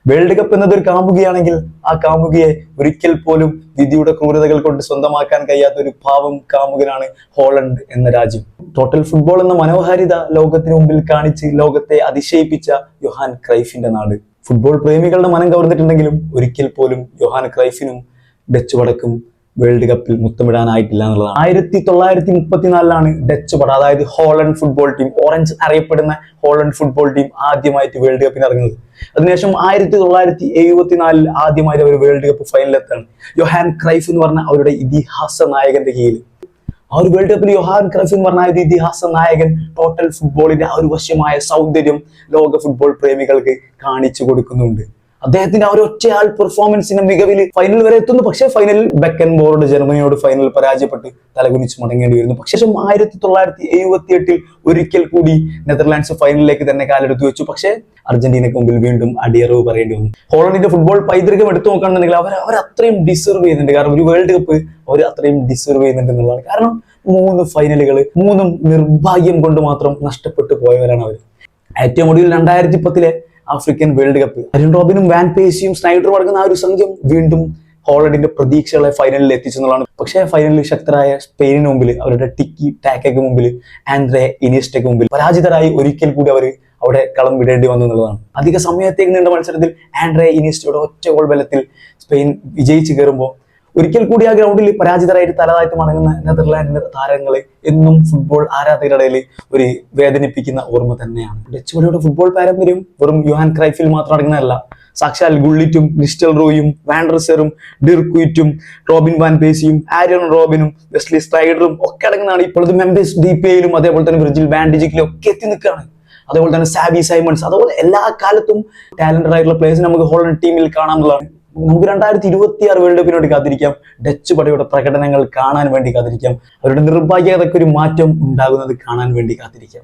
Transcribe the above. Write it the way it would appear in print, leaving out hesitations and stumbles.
World cup എന്നതൊരു കാമുകിയാണെങ്കിൽ ആ കാമുകിയെ ഒരിക്കൽ പോലും വിധിയുടെ ക്രൂരതകൾ കൊണ്ട് സ്വന്തമാക്കാൻ കഴിയാത്ത ഒരു പാവം കാമുകനാണ് ഹോളണ്ട് എന്ന രാജ്യം. ടോട്ടൽ ഫുട്ബോൾ എന്ന മനോഹാരിത ലോകത്തിന് മുമ്പിൽ കാണിച്ച് ലോകത്തെ അതിശയിപ്പിച്ച യോഹാൻ ക്രൈഫിന്റെ നാട്. ഫുട്ബോൾ പ്രേമികളുടെ മനം കവർന്നിട്ടുണ്ടെങ്കിലും ഒരിക്കൽ പോലും യോഹാൻ ക്രൈഫിനും ഡച്ച് പടക്കും വേൾഡ് കപ്പിൽ മുത്തമിടാനായിട്ടില്ല എന്നുള്ളതാണ്. 1934 ഡച്ച് പട, അതായത് ഹോളണ്ട് ഫുട്ബോൾ ടീം, ഓറഞ്ച് അറിയപ്പെടുന്ന ഹോളണ്ട് ഫുട്ബോൾ ടീം ആദ്യമായിട്ട് വേൾഡ് കപ്പിന് ഇറങ്ങുന്നത്. അതിനുശേഷം 1974 ആദ്യമായിട്ട് അവർ വേൾഡ് കപ്പ് ഫൈനലിലെത്താണ്. യോഹാൻ ക്രൈഫ് എന്ന് പറഞ്ഞ അവരുടെ ഇതിഹാസ നായകന്റെ കീഴിൽ. ആ ഒരു വേൾഡ് കപ്പിൽ യോഹാൻ ക്രൈഫ് എന്ന് പറഞ്ഞ ഒരു ഇതിഹാസ നായകൻ ടോട്ടൽ ഫുട്ബോളിന്റെ ആ ഒരു വശ്യമായ സൗന്ദര്യം ലോക ഫുട്ബോൾ പ്രേമികൾക്ക് കാണിച്ചു കൊടുക്കുന്നുണ്ട്. അദ്ദേഹത്തിന്റെ ആ ഒരു ഒറ്റയാൾ പെർഫോമൻസിന്റെ മികവിൽ ഫൈനൽ വരെ എത്തുന്നു. പക്ഷേ ഫൈനലിൽ ബെക്കൻ ബോർഡ് ജർമ്മനിയോട് ഫൈനൽ പരാജയപ്പെട്ട് തലകുനിച്ച് മടങ്ങേണ്ടി വരുന്നു. പക്ഷേ 1978 ഒരിക്കൽ കൂടി നെതർലാൻഡ്സ് ഫൈനലിലേക്ക് തന്നെ കാലെടുത്തു വെച്ചു. പക്ഷേ അർജന്റീനയ്ക്ക് മുമ്പിൽ വീണ്ടും അടിയറവ് പറയേണ്ടി വന്നു. ഹോളണ്ടിന്റെ ഫുട്ബോൾ പൈതൃകം എടുത്തു നോക്കുകയാണെന്നുണ്ടെങ്കിൽ അവർ അത്രയും ഡിസർവ് ചെയ്യുന്നുണ്ട്. കാരണം ഒരു വേൾഡ് കപ്പ് അവർ അത്രയും ഡിസർവ് ചെയ്യുന്നുണ്ട് എന്നുള്ളതാണ്. കാരണം 3 ഫൈനലുകൾ 3 നിർഭാഗ്യം കൊണ്ട് മാത്രം നഷ്ടപ്പെട്ടു പോയവരാണ് അവർ. ഏറ്റവും ഒടുവിൽ 2010 ആഫ്രിക്കൻ വേൾഡ് കപ്പ് അരിൻ റോബിനും വാൻ പേസിയും സ്നൈഡറും അടങ്ങുന്ന ആ ഒരു സംഘം വീണ്ടും ഹോളണ്ടിന്റെ പ്രതീക്ഷകളെ ഫൈനലിൽ എത്തിച്ചെന്നുള്ളതാണ്. പക്ഷേ ഫൈനലിൽ ശക്തരായ സ്പെയിനിന് മുമ്പിൽ, അവരുടെ ടിക്കി ടാക്കയ്ക്ക് മുമ്പിൽ, ആൻഡ്രേ ഇനിയസ്റ്റയ്ക്ക് മുമ്പിൽ പരാജിതരായി ഒരിക്കൽ കൂടി അവർ അവിടെ കളം വിടേണ്ടി വന്നു എന്നുള്ളതാണ്. അധിക സമയത്തേക്ക് നീണ്ട മത്സരത്തിൽ ആൻഡ്രേ ഇനിയസ്റ്റയുടെ ഒറ്റ ഗോൾ ബലത്തിൽ സ്പെയിൻ വിജയിച്ചു കയറുമ്പോൾ ഒരിക്കൽ കൂടി ആ ഗ്രൗണ്ടിൽ പരാജിതരായിട്ട് തലതായിട്ട് മടങ്ങുന്ന നെതർലാൻഡിന്റെ താരങ്ങളെ എന്നും ഫുട്ബോൾ ആരാധകരുടെ ഇടയിൽ ഒരു വേദനിപ്പിക്കുന്ന ഓർമ്മ തന്നെയാണ്. ഡച്ച് പടയുടെ ഫുട്ബോൾ പാരമ്പര്യം വെറും യോഹാൻ ക്രൈഫിൽ മാത്രം അടങ്ങുന്നതല്ല. സാക്ഷാൽ ഗുള്ളിറ്റും നിസ്റ്റൽ റോയും വാൻഡർസറും ഡിർക്വിറ്റും റോബിൻ വാൻ പേസിയും ആരിയൻ റോബിനും വെസ്ലി സ്ട്രൈഡറും ഒക്കെ അടങ്ങുന്നതാണ്. ഇപ്പോഴത്തെ മെമ്പേഴ്സ് DPAയിലും അതേപോലെ തന്നെ വിർജിൽ വാൻ ഡിജിക്കിലും ഒക്കെ എത്തി നിൽക്കുകയാണ്. അതേപോലെ തന്നെ സാബി സൈമൺസ്, അതുപോലെ എല്ലാ കാലത്തും ടാലന്റഡ് ആയിട്ടുള്ള പ്ലേയേഴ്സിനെ നമുക്ക് ഹോളണ്ട് ടീമിൽ കാണാമെന്നുള്ളതാണ്. നമുക്ക് 2026 വേൾഡ് കപ്പിന് വേണ്ടി കാത്തിരിക്കാം. ഡച്ച് പടയുടെ പ്രകടനങ്ങൾ കാണാൻ വേണ്ടി കാത്തിരിക്കാം. അവരുടെ നിർഭാഗ്യതയ്ക്ക് ഒരു മാറ്റം ഉണ്ടാകുന്നത് കാണാൻ വേണ്ടി കാത്തിരിക്കാം.